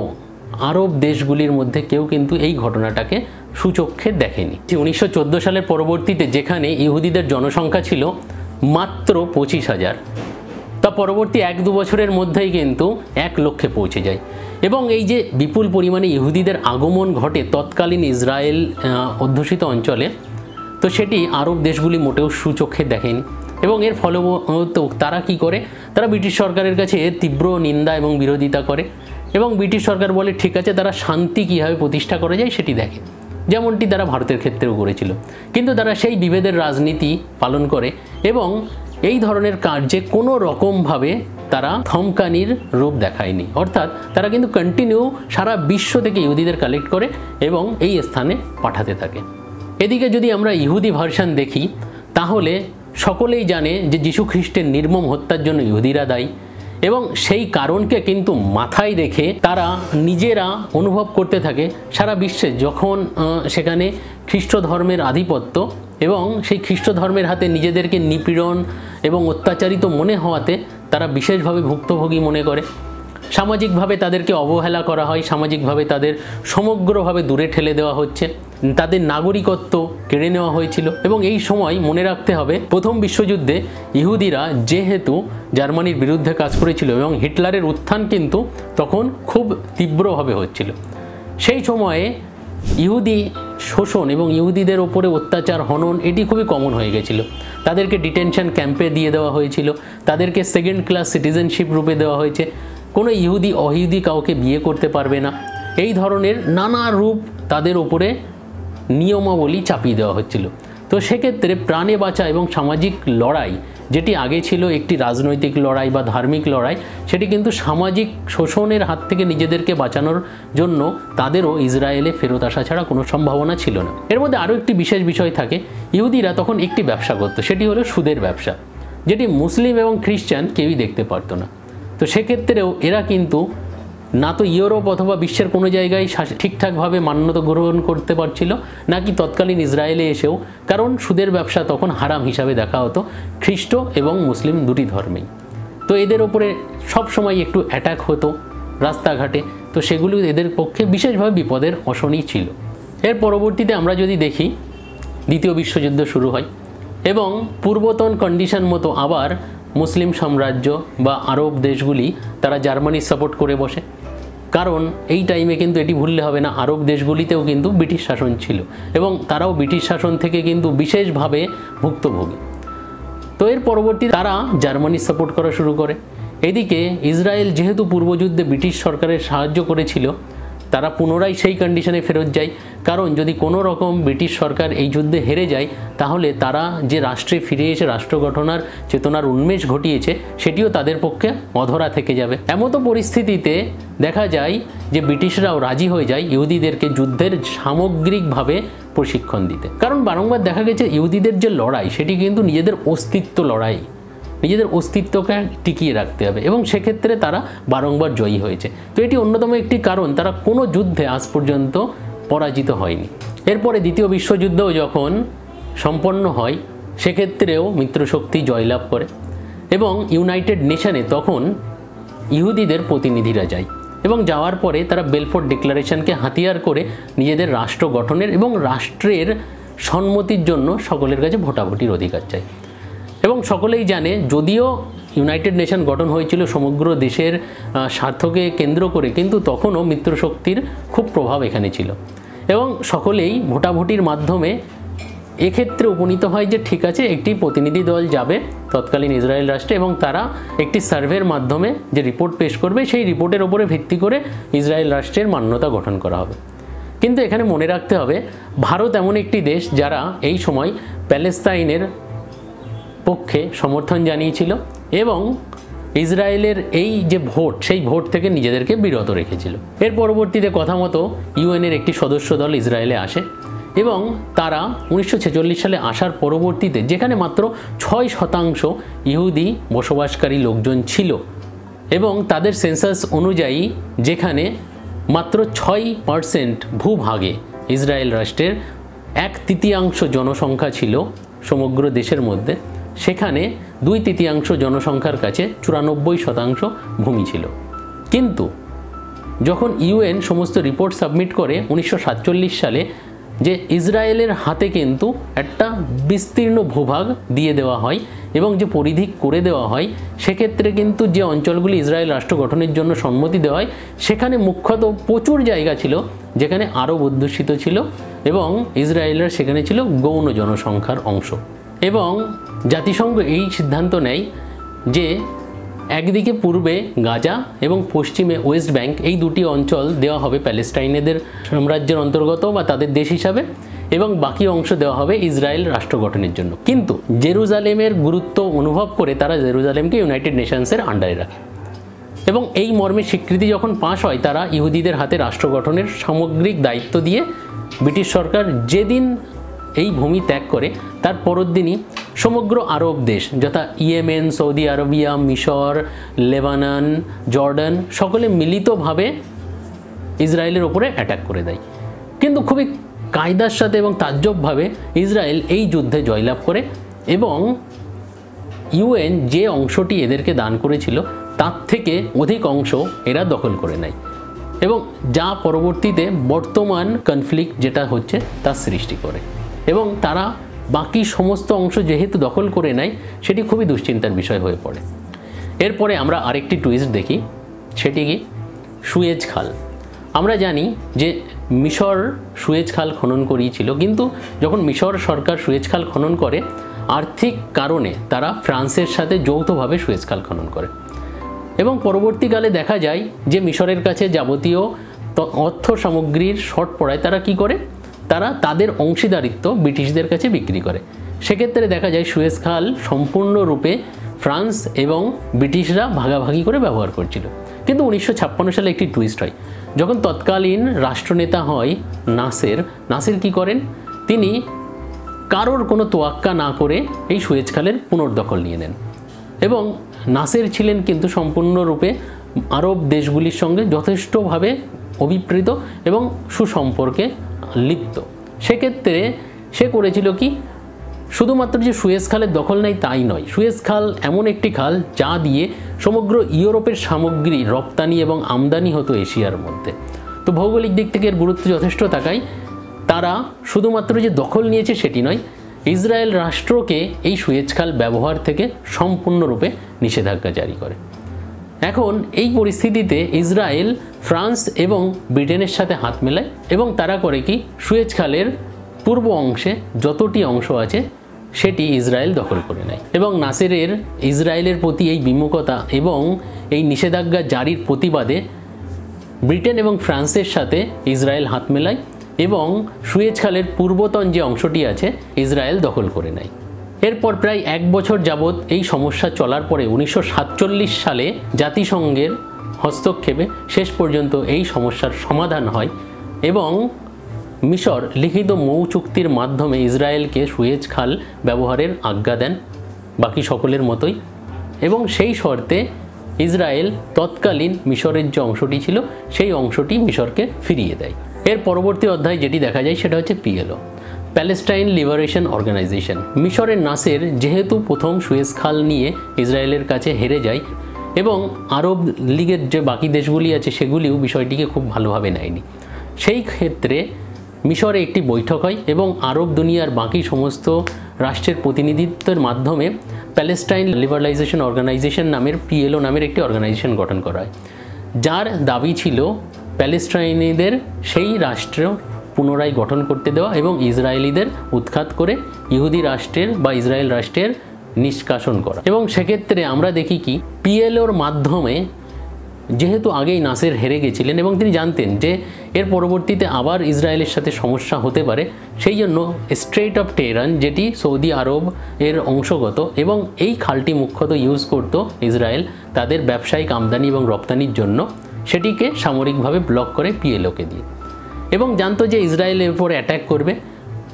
আরব দেশগুলির মধ্যে কেউ কিন্তু এই ঘটনাটাকে সুচক্ষে দেখেনি। 1914 সালের পরবর্তীতে যেখানে ইহুদিদের জনসংখ্যা ছিল মাত্র 25,000, তা পরবর্তী 1-2 বছরের মধ্যেই কিন্তু 1 লক্ষে পৌঁছে যায়। এবং এই যে বিপুল পরিমাণে ইহুদিদের আগমন ঘটে তৎকালীন ইসরায়েল অধ্যুষিত অঞ্চলে, তো সেটি আরব দেশগুলি মোটেও সুচক্ষে দেখেনি। এবং এর ফলত তারা কি করে, তারা ব্রিটিশ সরকারের কাছে তীব্র নিন্দা এবং বিরোধিতা করে এবং ব্রিটিশ সরকার বলে ঠিক আছে, তারা শান্তি কীভাবে প্রতিষ্ঠা করা যায় সেটি দেখে, যেমনটি তারা ভারতের ক্ষেত্রেও করেছিল। কিন্তু তারা সেই বিভেদের রাজনীতি পালন করে এবং এই ধরনের কার্যে কোনো রকমভাবে তারা থমকানির রূপ দেখায়নি। অর্থাৎ তারা কিন্তু কন্টিনিউ সারা বিশ্ব থেকে ইহুদিদের কালেক্ট করে এবং এই স্থানে পাঠাতে থাকে। এদিকে যদি আমরা ইহুদি ভার্সন দেখি তাহলে সকলেই জানে যে যীশু খ্রিস্টের নির্মম হত্যার জন্য ইহুদিরা দায়ী এবং সেই কারণকে কিন্তু মাথায় রেখে তারা নিজেরা অনুভব করতে থাকে সারা বিশ্বে যখন সেখানে খ্রিস্ট ধর্মের আধিপত্য এবং সেই খ্রিস্ট ধর্মের হাতে নিজেদেরকে নিপীড়ন এবং অত্যাচারিত মনে হওয়াতে তারা বিশেষভাবে ভুক্তভোগী মনে করে। সামাজিকভাবে তাদেরকে অবহেলা করা হয়, সামাজিকভাবে তাদের সমগ্রভাবে দূরে ঠেলে দেওয়া হচ্ছে। তাদের নাগরিকত্ব কেড়ে নেওয়া হয়েছিল। এবং এই সময় মনে রাখতে হবে প্রথম বিশ্বযুদ্ধে ইহুদিরা যেহেতু জার্মানির বিরুদ্ধে কাজ করেছিল এবং হিটলারের উত্থান কিন্তু তখন খুব তীব্রভাবে হচ্ছিল। সেই সময়ে ইহুদি শোষণ এবং ইহুদিদের ওপরে অত্যাচার, হনন এটি খুবই কমন হয়ে গেছিল। তাদেরকে ডিটেনশন ক্যাম্পে দিয়ে দেওয়া হয়েছিল, তাদেরকে সেকেন্ড ক্লাস সিটিজেনশিপ রূপে দেওয়া হয়েছে, কোনো ইহুদি অইহুদি কাউকে বিয়ে করতে পারবে না, এই ধরনের নানা রূপ তাদের ওপরে নিয়মাবলী চাপিয়ে দেওয়া হচ্ছিল। তো সেক্ষেত্রে প্রাণে বাঁচা এবং সামাজিক লড়াই, যেটি আগে ছিল একটি রাজনৈতিক লড়াই বা ধার্মিক লড়াই, সেটি কিন্তু সামাজিক শোষণের হাত থেকে নিজেদেরকে বাঁচানোর জন্য তাদেরও ইসরায়েলে ফেরত আসা ছাড়া কোনো সম্ভাবনা ছিল না। এর মধ্যে আরও একটি বিশেষ বিষয় থাকে, ইহুদিরা তখন একটি ব্যবসা করত, সেটি হলো সুদের ব্যবসা, যেটি মুসলিম এবং খ্রিস্টান কেউই দেখতে পারত না। তো সেক্ষেত্রেও এরা কিন্তু না তো ইউরোপ অথবা বিশ্বের কোনো জায়গায় ঠিকঠাকভাবে মান্যতা গ্রহণ করতে পারছিল, নাকি তৎকালীন ইসরায়েলে এসেও, কারণ সুদের ব্যবসা তখন হারাম হিসাবে দেখা হতো খ্রিস্ট এবং মুসলিম দুটি ধর্মেই। তো এদের ওপরে সবসময় একটু অ্যাটাক হতো রাস্তাঘাটে, তো সেগুলি এদের পক্ষে বিশেষভাবে বিপদের অশনি ছিল। এর পরবর্তীতে আমরা যদি দেখি, দ্বিতীয় বিশ্বযুদ্ধ শুরু হয় এবং পূর্বতন কন্ডিশন মতো আবার মুসলিম সাম্রাজ্য বা আরব দেশগুলি তারা জার্মানির সাপোর্ট করে বসে। কারণ এই টাইমে কিন্তু এটি ভুললে হবে না, আরব দেশগুলিতেও কিন্তু ব্রিটিশ শাসন ছিল এবং তারাও ব্রিটিশ শাসন থেকে কিন্তু বিশেষভাবে ভুক্তভোগী। তো এর পরবর্তী তারা জার্মানির সাপোর্ট করা শুরু করে। এদিকে ইসরায়েল যেহেতু পূর্বযুদ্ধে ব্রিটিশ সরকারের সাহায্য করেছিল, তারা পুনরায় সেই কন্ডিশনে ফেরত যায়, কারণ যদি কোনো রকম ব্রিটিশ সরকার এই যুদ্ধে হেরে যায়, তাহলে তারা যে রাষ্ট্রে ফিরে এসে রাষ্ট্র গঠনের চেতনার উন্মেষ ঘটিয়েছে সেটিও তাদের পক্ষে অধরা থেকে যাবে। এমতো পরিস্থিতিতে দেখা যায় যে ব্রিটিশরাও রাজি হয়ে যায় ইহুদিদেরকে যুদ্ধের সামগ্রিকভাবে প্রশিক্ষণ দিতে। কারণ বারংবার দেখা গেছে ইহুদিদের যে লড়াই, সেটি কিন্তু নিজেদের অস্তিত্ব লড়াই, নিজেদের অস্তিত্বকে টিকিয়ে রাখতে হবে এবং সেক্ষেত্রে তারা বারংবার জয়ী হয়েছে। তো এটি অন্যতম একটি কারণ তারা কোনো যুদ্ধে আজ পর্যন্ত পরাজিত হয়নি। এরপরে দ্বিতীয় বিশ্বযুদ্ধও যখন সম্পন্ন হয়, সেক্ষেত্রেও মিত্রশক্তি জয়লাভ করে এবং ইউনাইটেড নেশনে তখন ইহুদিদের প্রতিনিধিরা যায় এবং যাওয়ার পরে তারা বেলফোর্ট ডিক্লারেশনকে হাতিয়ার করে নিজেদের রাষ্ট্র গঠনের এবং রাষ্ট্রের সম্মতির জন্য সকলের কাছে ভোটাভুটির অধিকার চায়। এবং সকলেই জানে, যদিও ইউনাইটেড নেশন গঠন হয়েছিল সমগ্র দেশের স্বার্থকে কেন্দ্র করে, কিন্তু তখনও মিত্রশক্তির খুব প্রভাব এখানে ছিল এবং সকলেই ভোটাভুটির মাধ্যমে এক্ষেত্রে উপনীত হয় যে ঠিক আছে, একটি প্রতিনিধি দল যাবে তৎকালীন ইসরায়েল রাষ্ট্রে এবং তারা একটি সার্ভের মাধ্যমে যে রিপোর্ট পেশ করবে, সেই রিপোর্টের ওপরে ভিত্তি করে ইসরায়েল রাষ্ট্রের মান্যতা গঠন করা হবে। কিন্তু এখানে মনে রাখতে হবে, ভারত এমন একটি দেশ যারা এই সময় প্যালেস্তাইনের পক্ষে সমর্থন জানিয়েছিল এবং ইসরায়েলের এই যে ভোট, সেই ভোট থেকে নিজেদেরকে বিরত রেখেছিল। এর পরবর্তীতে কথা মতো ইউএনের একটি সদস্য দল ইসরায়েলে আসে এবং তারা 1946 সালে আসার পরবর্তীতে, যেখানে মাত্র 6% ইহুদি বসবাসকারী লোকজন ছিল এবং তাদের সেন্সাস অনুযায়ী যেখানে মাত্র 6% ভূভাগে ইসরায়েল রাষ্ট্রের 1/3 জনসংখ্যা ছিল সমগ্র দেশের মধ্যে, সেখানে 2/3 জনসংখ্যার কাছে 94% ভূমি ছিল। কিন্তু যখন ইউএন সমস্ত রিপোর্ট সাবমিট করে 1947 সালে, যে ইসরায়েলের হাতে কিন্তু একটা বিস্তীর্ণ ভূভাগ দিয়ে দেওয়া হয় এবং যে পরিধি করে দেওয়া হয়, সেক্ষেত্রে কিন্তু যে অঞ্চলগুলি ইসরায়েল রাষ্ট্র গঠনের জন্য সম্মতি দেওয়া হয়, সেখানে মুখ্যত প্রচুর জায়গা ছিল যেখানে আরব অধ্যুষিত ছিল এবং ইসরায়েলের সেখানে ছিল গৌণ জনসংখ্যার অংশ। এবং জাতিসংঘ এই সিদ্ধান্ত নেয় যে একদিকে পূর্বে গাজা এবং পশ্চিমে ওয়েস্ট ব্যাংক, এই দুটি অঞ্চল দেওয়া হবে প্যালেস্টাইনেদের সাম্রাজ্যের অন্তর্গত বা তাদের দেশ হিসাবে, এবং বাকি অংশ দেওয়া হবে ইসরায়েল রাষ্ট্র গঠনের জন্য। কিন্তু জেরুজালেমের গুরুত্ব অনুভব করে তারা জেরুজালেমকে ইউনাইটেড নেশনসের আন্ডারে রাখে এবং এই মর্মে স্বীকৃতি যখন পাশ হয়, তারা ইহুদিদের হাতে রাষ্ট্র গঠনের সামগ্রিক দায়িত্ব দিয়ে ব্রিটিশ সরকার যেদিন এই ভূমি ত্যাগ করে, তার পরের দিনই সমগ্র আরব দেশ যথা ইয়েমেন, সৌদি আরবিয়া, মিশর, লেবানন, জর্ডান সকলে মিলিতভাবে ইসরায়েলের ওপরে অ্যাটাক করে দেয়। কিন্তু খুবই কায়দার সাথে এবং তাজ্জবভাবে ইসরায়েল এই যুদ্ধে জয়লাভ করে এবং ইউএন যে অংশটি এদেরকে দান করেছিল তার থেকে অধিক অংশ এরা দখল করে নেয় এবং যা পরবর্তীতে বর্তমান কনফ্লিক্ট যেটা হচ্ছে তার সৃষ্টি করে। এবং তারা বাকি সমস্ত অংশ যেহেতু দখল করে নেয়, সেটি খুবই দুশ্চিন্তার বিষয় হয়ে পড়ে। এরপরে আমরা আরেকটি টুইস্ট দেখি, সেটি কি সুয়েজ খাল। আমরা জানি যে মিশর সুয়েজ খাল খনন করিয়েছিল, কিন্তু যখন মিশর সরকার সুয়েজ খাল খনন করে, আর্থিক কারণে তারা ফ্রান্সের সাথে যৌথভাবে সুয়েজ খাল খনন করে। এবং পরবর্তীকালে দেখা যায় যে মিশরের কাছে যাবতীয় অর্থ সামগ্রীর শর্ট পড়ায় তারা কি করে, তারা তাদের অংশীদারিত্ব ব্রিটিশদের কাছে বিক্রি করে। সেক্ষেত্রে দেখা যায় সুয়েজ খাল সম্পূর্ণরূপে ফ্রান্স এবং ব্রিটিশরা ভাগাভাগি করে ব্যবহার করছিল। কিন্তু 1956 সালে একটি টুইস্ট হয়, যখন তৎকালীন রাষ্ট্রনেতা হয় নাসের কি করেন, তিনি কারোর কোনো তোয়াক্কা না করে এই সুয়েজ খালের পুনর্দখল নিয়ে নেন। এবং নাসের ছিলেন কিন্তু সম্পূর্ণরূপে আরব দেশগুলির সঙ্গে যথেষ্টভাবে অভিপ্রেত এবং সুসম্পর্কে লিপ্ত। সেক্ষেত্রে সে করেছিল কি, শুধুমাত্র যে সুয়েজ খালের দখল নেই তাই নয়, সুয়েজ খাল এমন একটি খাল যা দিয়ে সমগ্র ইউরোপের সামগ্রী রপ্তানি এবং আমদানি হতো এশিয়ার মধ্যে। তো ভৌগোলিক দিক থেকে এর গুরুত্ব যথেষ্ট থাকায় তারা শুধুমাত্র যে দখল নিয়েছে সেটি নয়, ইসরায়েল রাষ্ট্রকে এই সুয়েজ খাল ব্যবহার থেকে সম্পূর্ণরূপে নিষেধাজ্ঞা জারি করে। এখন এই পরিস্থিতিতে ইসরায়েল ফ্রান্স এবং ব্রিটেনের সাথে হাত মেলায় এবং তারা করে কি, সুয়েজ খালের পূর্ব অংশে যতটি অংশ আছে সেটি ইসরায়েল দখল করে নেয়। এবং নাসেরের ইসরায়েলের প্রতি এই বিমুখতা এবং এই নিষেধাজ্ঞা জারির প্রতিবাদে ব্রিটেন এবং ফ্রান্সের সাথে ইসরায়েল হাত মেলায় এবং সুয়েজ খালের পূর্বতন যে অংশটি আছে ইসরায়েল দখল করে নেয়। এরপর প্রায় 1 বছর যাবৎ এই সমস্যা চলার পরে 1947 সালে জাতিসংঘের হস্তক্ষেপে শেষ পর্যন্ত এই সমস্যার সমাধান হয় এবং মিশর লিখিত মৌ চুক্তির মাধ্যমে ইসরায়েলকে সুয়েজ খাল ব্যবহারের আজ্ঞা দেন বাকি সকলের মতোই। এবং সেই শর্তে ইসরায়েল তৎকালীন মিশরের যে অংশটি ছিল সেই অংশটি মিশরকে ফিরিয়ে দেয়। এর পরবর্তী অধ্যায় যেটি দেখা যায় সেটা হচ্ছে পিএলও, প্যালেস্টাইন লিবারেশন অর্গানাইজেশন। মিশরের নাসের যেহেতু প্রথম সুয়েজ খাল নিয়ে ইসরায়েলের কাছে হেরে যায় এবং আরব লীগের যে বাকি দেশগুলি আছে সেগুলিও বিষয়টিকে খুব ভালোভাবে নেয়নি, সেই ক্ষেত্রে মিশরে একটি বৈঠক হয় এবং আরব দুনিয়ার বাকি সমস্ত রাষ্ট্রের প্রতিনিধিত্বের মাধ্যমে প্যালেস্টাইন লিবারালাইজেশন অর্গানাইজেশন নামের পিএলও নামের একটি অর্গানাইজেশন গঠন করা হয়, যার দাবি ছিল প্যালেস্টাইনিদের সেই রাষ্ট্র পুনরায় গঠন করতে দেওয়া এবং ইসরায়েলিদের উৎখাত করে ইহুদি রাষ্ট্রের বা ইসরায়েল রাষ্ট্রের নিষ্কাশন করা। এবং সেক্ষেত্রে আমরা দেখি কি, পিএলওর মাধ্যমে যেহেতু আগেই নাসের হেরে গেছিলেন এবং তিনি জানতেন যে এর পরবর্তীতে আবার ইসরায়েলের সাথে সমস্যা হতে পারে, সেই জন্য স্ট্রেইট অফ টেহরান যেটি সৌদি আরব এর অংশগত এবং এই খালটি মুখ্যত ইউজ করত ইসরায়েল তাদের ব্যবসায়িক আমদানি এবং রপ্তানির জন্য, সেটিকে সামরিকভাবে ব্লক করে পিএলওকে দিয়ে এবং জানতো যে ইসরায়েলের উপরে অ্যাটাক করবে,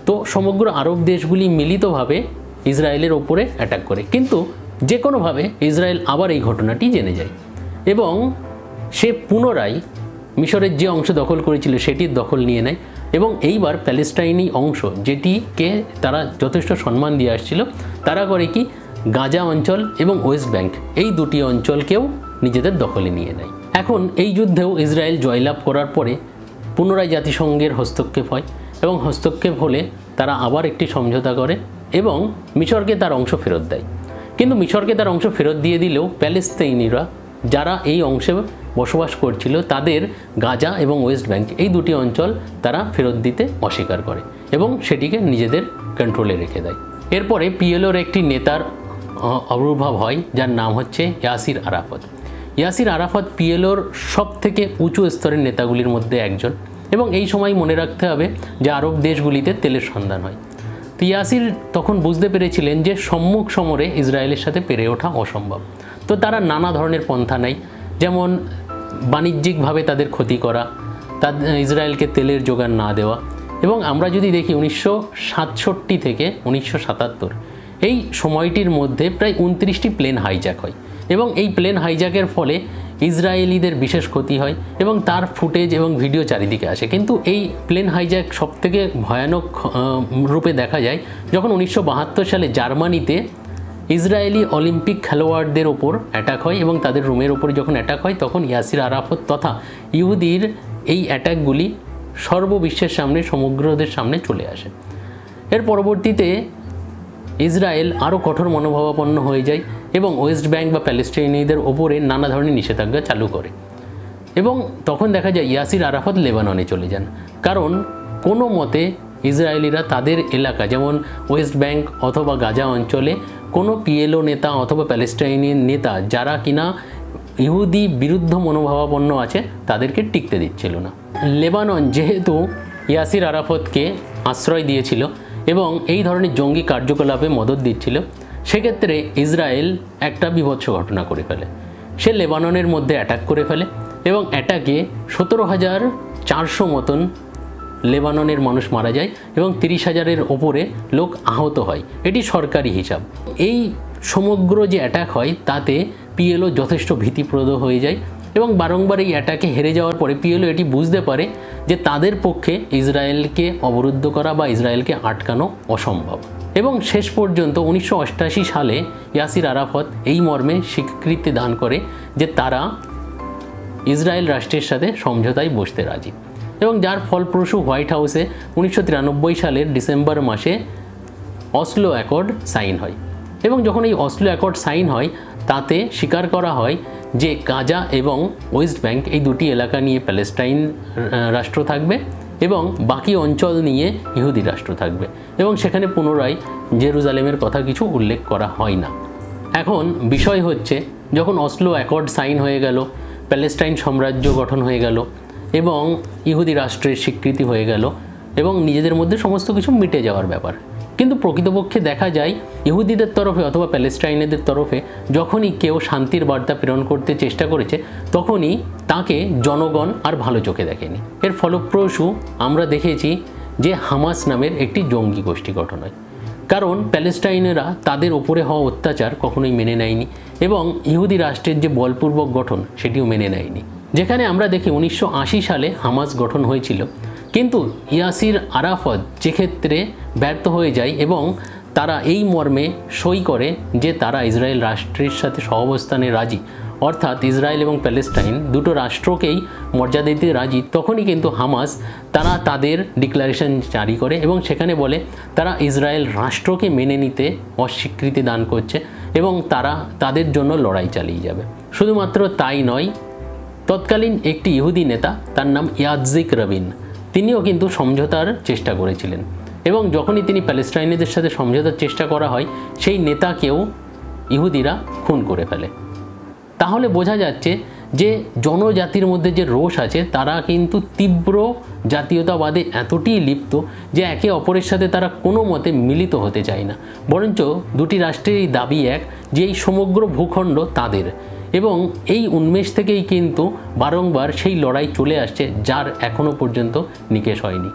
তো সমগ্র আরব দেশগুলি মিলিতভাবে ইসরায়েলের ওপরে অ্যাটাক করে। কিন্তু যে কোনোভাবে ইসরায়েল আবার এই ঘটনাটি জেনে যায় এবং সে পুনরায় মিশরের যে অংশ দখল করেছিল সেটির দখল নিয়ে নেয় এবং এইবার প্যালেস্টাইনি অংশ যেটিকে তারা যথেষ্ট সম্মান দিয়ে আসছিল, তারা করে কি গাজা অঞ্চল এবং ওয়েস্ট ব্যাংক এই দুটি অঞ্চলকেও নিজেদের দখলে নিয়ে নেয়। এখন এই যুদ্ধেও ইসরায়েল জয়লাভ করার পরে পুনরায় জাতিসংঘের হস্তক্ষেপ হয় এবং হস্তক্ষেপ হলে তারা আবার একটি সমঝোতা করে এবং মিশরকে তার অংশ ফেরত দেয়। কিন্তু মিশরকে তার অংশ ফেরত দিয়ে দিলেও প্যালেস্তাইনিরা যারা এই অংশে বসবাস করছিল তাদের গাজা এবং ওয়েস্ট ব্যাংক এই দুটি অঞ্চল তারা ফেরত দিতে অস্বীকার করে এবং সেটিকে নিজেদের কন্ট্রোলে রেখে দেয়। এরপরে পিএলওর একটি নেতার আবির্ভাব হয় যার নাম হচ্ছে ইয়াসির আরাফাত। ইয়াসির আরাফাত পিএলওর সব থেকে উঁচু স্তরের নেতাগুলির মধ্যে একজন এবং এই সময় মনে রাখতে হবে যে আরব দেশগুলিতে তেলের সন্ধান হয়। তো ইয়াসির তখন বুঝতে পেরেছিলেন যে সম্মুখ সমরে ইসরায়েলের সাথে পেরে ওঠা অসম্ভব, তো তারা নানা ধরনের পন্থা নেয়, যেমন বাণিজ্যিকভাবে তাদের ক্ষতি করা, ইসরায়েলকে তেলের যোগান না দেওয়া। এবং আমরা যদি দেখি 1967 থেকে 1977 এই সময়টির মধ্যে প্রায় 29টি প্লেন হাইজ্যাক হয় এবং এই প্লেন হাইজ্যাকের ফলে ইসরায়েলিদের বিশেষ ক্ষতি হয় এবং তার ফুটেজ এবং ভিডিও চারিদিকে আসে। কিন্তু এই প্লেন হাইজ্যাক সবথেকে ভয়ানক রূপে দেখা যায় যখন 1972 সালে জার্মানিতে ইসরায়েলি অলিম্পিক খেলোয়াড়দের ওপর অ্যাটাক হয় এবং তাদের রুমের ওপরে যখন অ্যাটাক হয় তখন ইয়াসির আরাফাত তথা ইহুদির এই অ্যাটাকগুলি সর্ববিশ্বের সামনে, সমগ্রদের সামনে চলে আসে। এর পরবর্তীতে ইসরায়েল আরও কঠোর মনোভাবাপন্ন হয়ে যায় এবং ওয়েস্ট ব্যাংক বা প্যালেস্টাইনিদের ওপরে নানা ধরনের নিষেধাজ্ঞা চালু করে। এবং তখন দেখা যায় ইয়াসির আরাফাত লেবাননে চলে যান, কারণ কোনো মতে ইসরায়েলিরা তাদের এলাকা যেমন ওয়েস্ট ব্যাংক অথবা গাজা অঞ্চলে কোনো পিএলও নেতা অথবা প্যালেস্টাইনি নেতা যারা কিনা ইহুদি বিরুদ্ধ মনোভাবাপন্ন আছে তাদেরকে টিকতে দিচ্ছিল না। লেবানন যেহেতু ইয়াসির আরাফাতকে আশ্রয় দিয়েছিল এবং এই ধরনের জঙ্গি কার্যকলাপে মদত দিচ্ছিল, সেক্ষেত্রে ইসরায়েল একটা বিভৎস ঘটনা করে ফেলে। সে লেবাননের মধ্যে অ্যাটাক করে ফেলে এবং অ্যাটাকে 17,400 মতন লেবাননের মানুষ মারা যায় এবং 30,000-এর ওপরে লোক আহত হয়। এটি সরকারি হিসাব। এই সমগ্র যে অ্যাটাক হয় তাতে পিএলও যথেষ্ট ভীতিপ্রদ হয়ে যায় এবং বারংবার এই অ্যাটাকে হেরে যাওয়ার পরে পিএলও এটি বুঝতে পারে যে তাদের পক্ষে ইসরায়েলকে অবরুদ্ধ করা বা ইসরায়েলকে আটকানো অসম্ভব। এবং শেষ পর্যন্ত 1988 সালে ইয়াসির আরাফাত এই মর্মে স্বীকৃতি দান করে যে তারা ইসরায়েল রাষ্ট্রের সাথে সমঝোতায় বসতে রাজি, এবং যার ফলপ্রসূ হোয়াইট হাউসে 1993 সালের ডিসেম্বর মাসে অসলো অ্যাকর্ড সাইন হয়। এবং যখন এই অসলো অ্যাকর্ড সাইন হয় তাতে স্বীকার করা হয় যে গাজা এবং ওয়েস্ট ব্যাংক এই দুটি এলাকা নিয়ে প্যালেস্টাইন রাষ্ট্র থাকবে এবং বাকি অঞ্চল নিয়ে ইহুদি রাষ্ট্র থাকবে, এবং সেখানে পুনরায় জেরুজালেমের কথা কিছু উল্লেখ করা হয় না। এখন বিষয় হচ্ছে, যখন অসলো অ্যাকর্ড সাইন হয়ে গেল, প্যালেস্টাইন সাম্রাজ্য গঠন হয়ে গেল এবং ইহুদি রাষ্ট্রের স্বীকৃতি হয়ে গেল এবং নিজেদের মধ্যে সমস্ত কিছু মিটে যাওয়ার ব্যাপার, কিন্তু প্রকৃতপক্ষে দেখা যায় ইহুদিদের তরফে অথবা প্যালেস্টাইনিদের তরফে যখনই কেউ শান্তির বার্তা প্রেরণ করতে চেষ্টা করেছে তখনই তাকে জনগণ আর ভালো চোখে দেখেনি। এর ফলপ্রসূ আমরা দেখেছি যে হামাস নামের একটি জঙ্গি গোষ্ঠী গঠন হয়, কারণ প্যালেস্টাইনেরা তাদের ওপরে হওয়া অত্যাচার কখনোই মেনে নেয়নি এবং ইহুদি রাষ্ট্রের যে বলপূর্বক গঠন সেটিও মেনে নেয়নি। যেখানে আমরা দেখি 1980 সালে হামাস গঠন হয়েছিল, কিন্তু ইয়াসির আরাফাত যেক্ষেত্রে ব্যর্থ হয়ে যায় এবং তারা এই মর্মে সই করে যে তারা ইসরায়েল রাষ্ট্রের সাথে সহাবস্থানে রাজি, অর্থাৎ ইসরায়েল এবং প্যালেস্টাইন দুটো রাষ্ট্রকেই মর্যাদা দিতে রাজি, তখনই কিন্তু হামাস তারা তাদের ডিক্লারেশন জারি করে এবং সেখানে বলে তারা ইসরায়েল রাষ্ট্রকে মেনে নিতে অস্বীকৃতি দান করছে এবং তারা তাদের জন্য লড়াই চালিয়ে যাবে। শুধুমাত্র তাই নয়, তৎকালীন একটি ইহুদি নেতা, তার নাম ইয়াৎজিক রাবিন, তিনিও কিন্তু সমঝোতার চেষ্টা করেছিলেন এবং যখনই তিনি প্যালেস্টাইনিদের সাথে সমঝোতার চেষ্টা করা হয় সেই নেতাকেও ইহুদিরা খুন করে ফেলে। তাহলে বোঝা যাচ্ছে যে জনজাতির মধ্যে যে রোষ আছে তারা কিন্তু তীব্র জাতীয়তাবাদে এতটাই লিপ্ত যে একে অপরের সাথে তারা কোনো মতে মিলিত হতে চায় না, বরঞ্চ দুটি রাষ্ট্রের এই দাবি এক যে এই সমগ্র ভূখণ্ড তাদের, এবং এই উন্মেষ থেকেই কিন্তু বারংবার সেই লড়াই চলে আসছে যার এখনও পর্যন্ত নিকেশ হয়নি।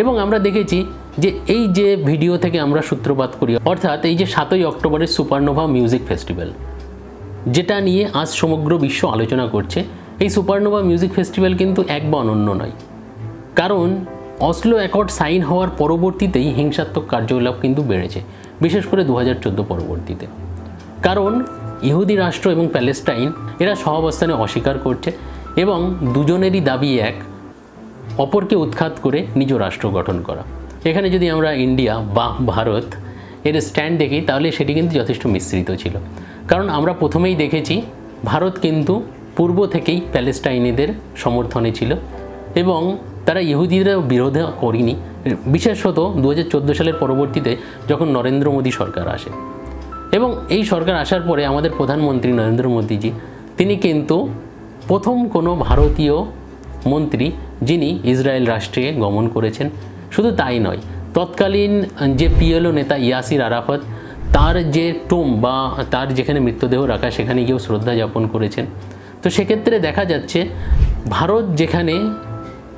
এবং আমরা দেখেছি যে এই যে ভিডিও থেকে আমরা সূত্রপাত করি, অর্থাৎ এই যে 7ই অক্টোবরের সুপারনোভা মিউজিক ফেস্টিভ্যাল, যেটা নিয়ে আজ সমগ্র বিশ্ব আলোচনা করছে, এই সুপারনোভা মিউজিক ফেস্টিভ্যাল কিন্তু এক বা অনন্য নয়, কারণ অসলো অ্যাকর্ড সাইন হওয়ার পরবর্তীতেই হিংসাত্মক কার্যকলাপ কিন্তু বেড়েছে, বিশেষ করে 2014 পরবর্তীতে। কারণ ইহুদি রাষ্ট্র এবং প্যালেস্টাইন এরা সহাবস্থানে অস্বীকার করছে এবং দুজনেরই দাবি এক, অপরকে উৎখাত করে নিজ রাষ্ট্র গঠন করা। এখানে যদি আমরা ইন্ডিয়া বা ভারত এর স্ট্যান্ড দেখি তাহলে সেটি কিন্তু যথেষ্ট মিশ্রিত ছিল, কারণ আমরা প্রথমেই দেখেছি ভারত কিন্তু পূর্ব থেকেই প্যালেস্টাইনিদের সমর্থনে ছিল এবং তারা ইহুদিদের বিরোধ করেনি, বিশেষত 2014 সালের পরবর্তীতে যখন নরেন্দ্র মোদী সরকার আসে। এবং এই সরকার আসার পরে আমাদের প্রধানমন্ত্রী নরেন্দ্র মোদীজি, তিনি কিন্তু প্রথম কোনো ভারতীয় মন্ত্রী যিনি ইসরায়েল রাষ্ট্রে গমন করেছেন। শুধু তাই নয়, তৎকালীন যে পিএলও নেতা ইয়াসির আরাফাত, তার যে টোম বা তার যেখানে মৃতদেহ রাখা সেখানে গিয়েও শ্রদ্ধা যাপন করেছেন। তো সেক্ষেত্রে দেখা যাচ্ছে ভারত যেখানে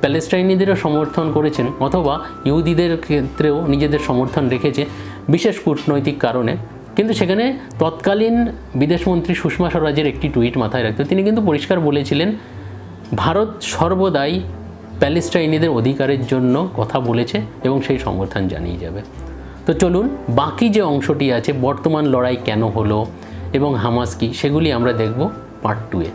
প্যালেস্টাইনিদেরও সমর্থন করেছেন অথবা ইহুদিদের ক্ষেত্রেও নিজেদের সমর্থন রেখেছে বিশেষ কূটনৈতিক কারণে, কিন্তু সেখানে তৎকালীন বিদেশমন্ত্রী সুষমা স্বরাজের একটি টুইট মাথায় রাখতে তিনি কিন্তু পরিষ্কার বলেছিলেন ভারত সর্বদাই প্যালেস্টাইনিদের অধিকারের জন্য কথা বলেছে এবং সেই সমর্থন জানিয়ে যাবে। তো চলুন বাকি যে অংশটি আছে বর্তমান লড়াই কেন হলো এবং হামাস কি সেগুলি আমরা দেখব পার্ট 2-এ।